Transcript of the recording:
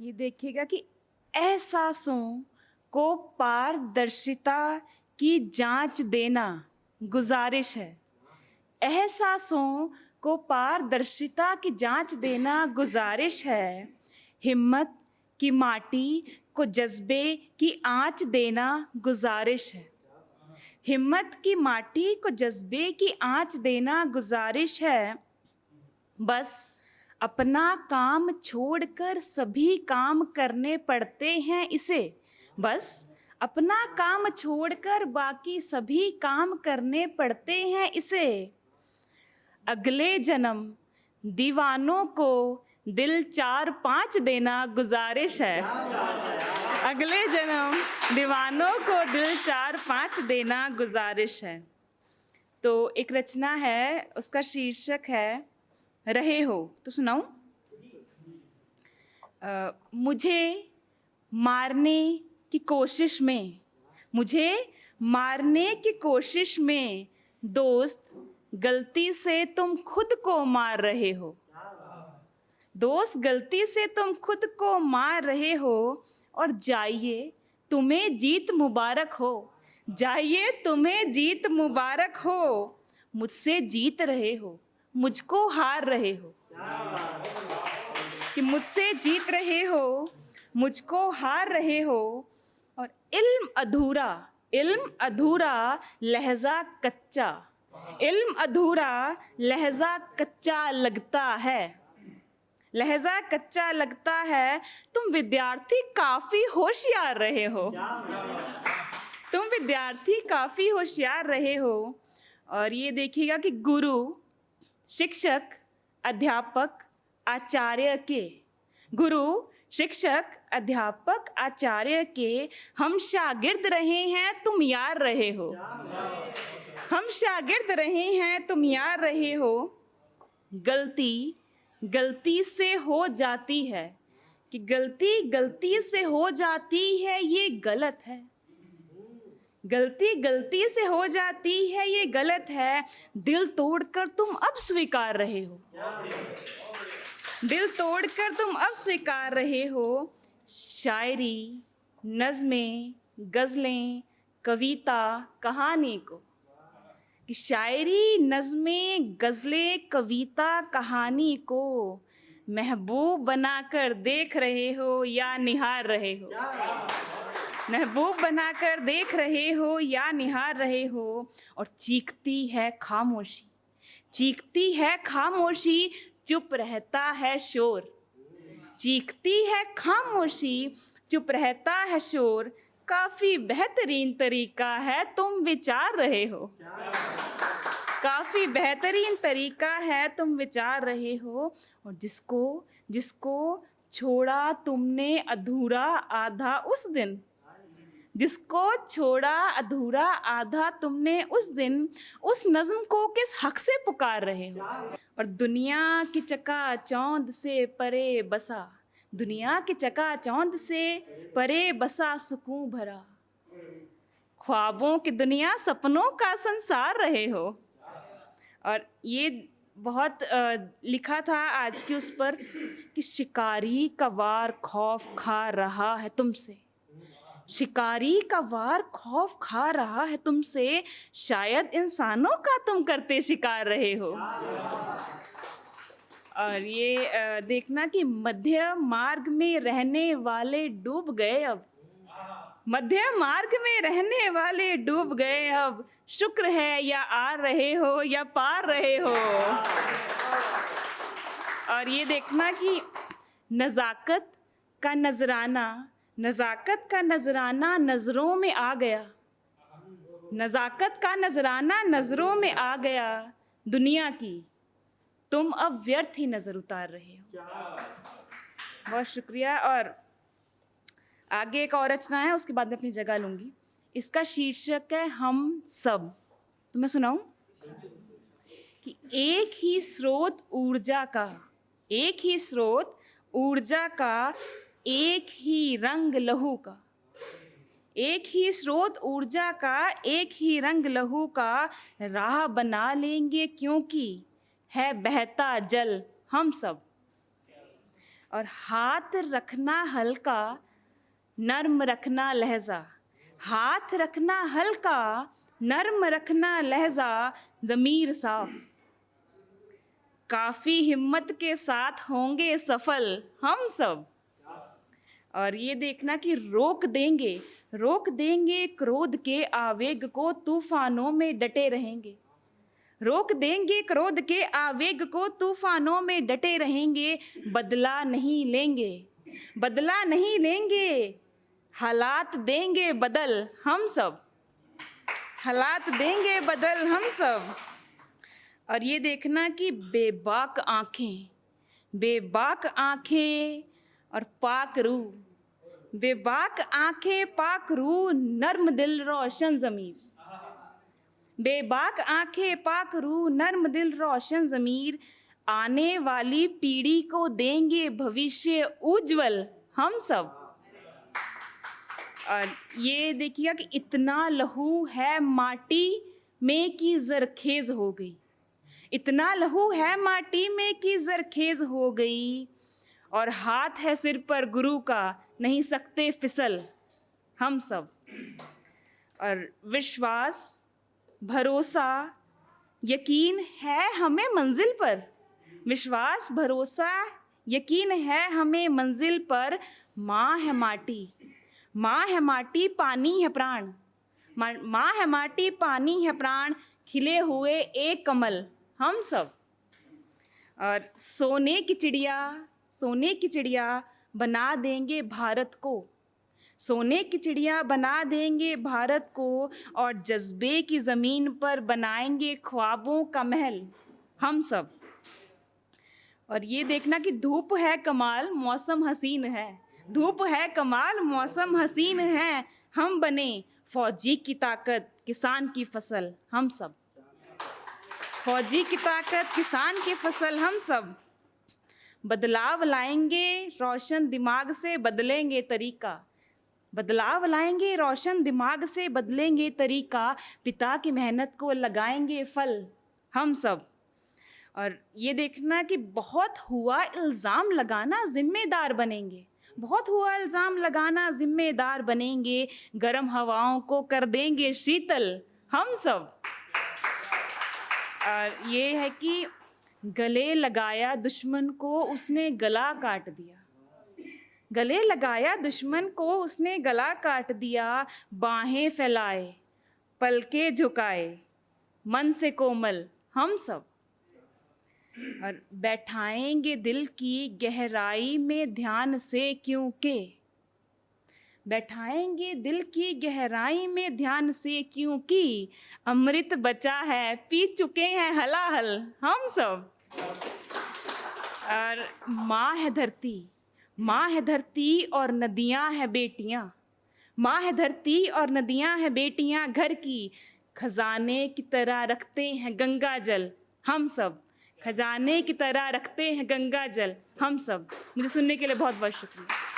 ये देखिएगा कि एहसासों को पारदर्शिता की जांच देना गुजारिश है। एहसासों को पारदर्शिता की जांच देना गुजारिश है। हिम्मत की माटी को जज्बे की आंच देना गुजारिश है। हिम्मत की माटी को जज्बे की आंच देना गुजारिश है। बस अपना काम छोड़कर सभी काम करने पड़ते हैं इसे। बस अपना काम छोड़कर बाकी सभी काम करने पड़ते हैं इसे। अगले जन्म दीवानों को दिल 4-5 देना गुजारिश है। अगले जन्म दीवानों को दिल 4-5 देना गुजारिश है। तो एक रचना है, उसका शीर्षक है रहे हो। तो सुनाऊं? मुझे मारने की कोशिश में, मुझे मारने की कोशिश में दोस्त गलती से तुम खुद को मार रहे हो। दोस्त गलती से तुम खुद को मार रहे हो। और जाइए तुम्हें जीत मुबारक हो। जाइए तुम्हें जीत मुबारक हो। मुझसे जीत रहे हो, मुझको हार रहे हो। कि मुझसे जीत रहे हो, मुझको हार रहे हो। और इल्म अधूरा लहजा कच्चा, इल्म अधूरा लहजा कच्चा लगता है। लहजा कच्चा लगता है। तुम विद्यार्थी काफी होशियार रहे हो। तुम विद्यार्थी काफी होशियार रहे हो। और ये देखिएगा कि गुरु, शिक्षक, अध्यापक, आचार्य के, गुरु, शिक्षक, अध्यापक, आचार्य के हम शागिर्द रहे हैं, तुम यार रहे हो। हम शागिर्द रहे हैं, तुम यार रहे हो। गलती गलती से हो जाती है, कि गलती गलती से हो जाती है, ये गलत है। गलती गलती से हो जाती है, ये गलत है। दिल तोड़कर तुम अब स्वीकार रहे हो। दिल तोड़कर तुम अब स्वीकार रहे हो। शायरी, नज़में, गज़लें, कविता, कहानी को, कि शायरी, नज़में, गज़लें, कविता, कहानी को महबूब बनाकर देख रहे हो या निहार रहे हो। महबूब बनाकर देख रहे हो या निहार रहे हो। और चीखती है खामोशी, चीखती है खामोशी, चुप रहता है शोर। चीखती है खामोशी, चुप रहता है शोर। काफी बेहतरीन तरीका है, तुम विचार रहे हो। काफी बेहतरीन तरीका है, तुम विचार रहे हो। और जिसको जिसको छोड़ा तुमने अधूरा आधा उस दिन, जिसको छोड़ा अधूरा आधा तुमने उस दिन, उस नज़्म को किस हक से पुकार रहे हो। और दुनिया की चकाचौंध से परे बसा, दुनिया की चकाचौंध से परे बसा सुकून भरा, ख्वाबों की दुनिया, सपनों का संसार रहे हो। और ये बहुत लिखा था आज की उस पर कि शिकारी का वार खौफ खा रहा है तुमसे, शिकारी का वार खौफ खा रहा है तुमसे, शायद इंसानों का तुम करते शिकार रहे हो। और ये देखना कि मध्य मार्ग में रहने वाले डूब गए अब, मध्य मार्ग में रहने वाले डूब गए अब। शुक्र है या आ रहे हो या पार रहे हो। और ये देखना कि नज़ाकत का नजराना, नज़ाकत का नजराना नज़रों में आ गया, नज़ाकत का नजराना नज़रों में आ गया। दुनिया की तुम अब व्यर्थ ही नज़र उतार रहे हो। बहुत शुक्रिया। और आगे एक और रचना है, उसके बाद मैं अपनी जगह लूँगी। इसका शीर्षक है हम सब। तो मैं सुनाऊं कि एक ही स्रोत ऊर्जा का, एक ही स्रोत ऊर्जा का, एक ही रंग लहू का, एक ही स्रोत ऊर्जा का, एक ही रंग लहू का, राह बना लेंगे क्योंकि है बहता जल हम सब। और हाथ रखना हल्का, नर्म रखना लहजा। हाथ रखना हल्का, नर्म रखना लहजा, ज़मीर साफ। काफ़ी हिम्मत के साथ होंगे सफल हम सब। और ये देखना कि रोक देंगे क्रोध के आवेग को, तूफानों में डटे रहेंगे। रोक देंगे क्रोध के आवेग को, तूफानों में डटे रहेंगे। बदला नहीं लेंगे, बदला नहीं लेंगे, हालात देंगे बदल हम सब। हालात देंगे बदल हम सब। और ये देखना कि बेबाक आंखें और पाक रूह, बेबाक आंखें पाक रूह, नर्म दिल रोशन ज़मीर। बेबाक आंखें पाक रूह, नर्म दिल रोशन ज़मीर, आने वाली पीढ़ी को देंगे भविष्य उज्जवल हम सब। और ये देखिएगा कि इतना लहू है माटी में कि जरखेज हो गई। इतना लहू है माटी में कि जरखेज हो गई। और हाथ है सिर पर गुरु का, नहीं सकते फिसल हम सब। और विश्वास, भरोसा, यकीन है हमें मंजिल पर। विश्वास, भरोसा, यकीन है हमें मंजिल पर। माँ है माटी, माँ है माटी, पानी है प्राण। माँ है माटी, पानी है प्राण, खिले हुए एक कमल हम सब। और सोने की चिड़िया बना देंगे भारत को। सोने की चिड़िया बना देंगे भारत को, और जज्बे की ज़मीन पर बनाएंगे ख्वाबों का महल हम सब। और ये देखना कि धूप है कमाल, मौसम हसीन है। धूप है कमाल, मौसम हसीन है। हम बने फौजी की ताकत, किसान की फसल हम सब। फौजी की ताकत, किसान की फसल हम सब। बदलाव लाएंगे रोशन दिमाग से, बदलेंगे तरीका। बदलाव लाएंगे रोशन दिमाग से, बदलेंगे तरीका। पिता की मेहनत को लगाएंगे फल हम सब। और ये देखना कि बहुत हुआ इल्ज़ाम लगाना, जिम्मेदार बनेंगे। बहुत हुआ इल्ज़ाम लगाना, जिम्मेदार बनेंगे। गर्म हवाओं को कर देंगे शीतल हम सब। और ये है कि गले लगाया दुश्मन को, उसने गला काट दिया। गले लगाया दुश्मन को, उसने गला काट दिया। बाहें फैलाए, पलके झुकाए, मन से कोमल हम सब। और बैठाएंगे दिल की गहराई में ध्यान से, क्योंकि बैठाएंगे दिल की गहराई में ध्यान से, क्योंकि अमृत बचा है, पी चुके हैं हलाहल हम सब। और माँ है धरती और नदियाँ हैं बेटियाँ। माँ है धरती और नदियाँ हैं बेटियाँ, घर की खजाने की तरह रखते हैं गंगा जल हम सब। खजाने की तरह रखते हैं गंगा जल हम सब। मुझे सुनने के लिए बहुत बहुत शुक्रिया।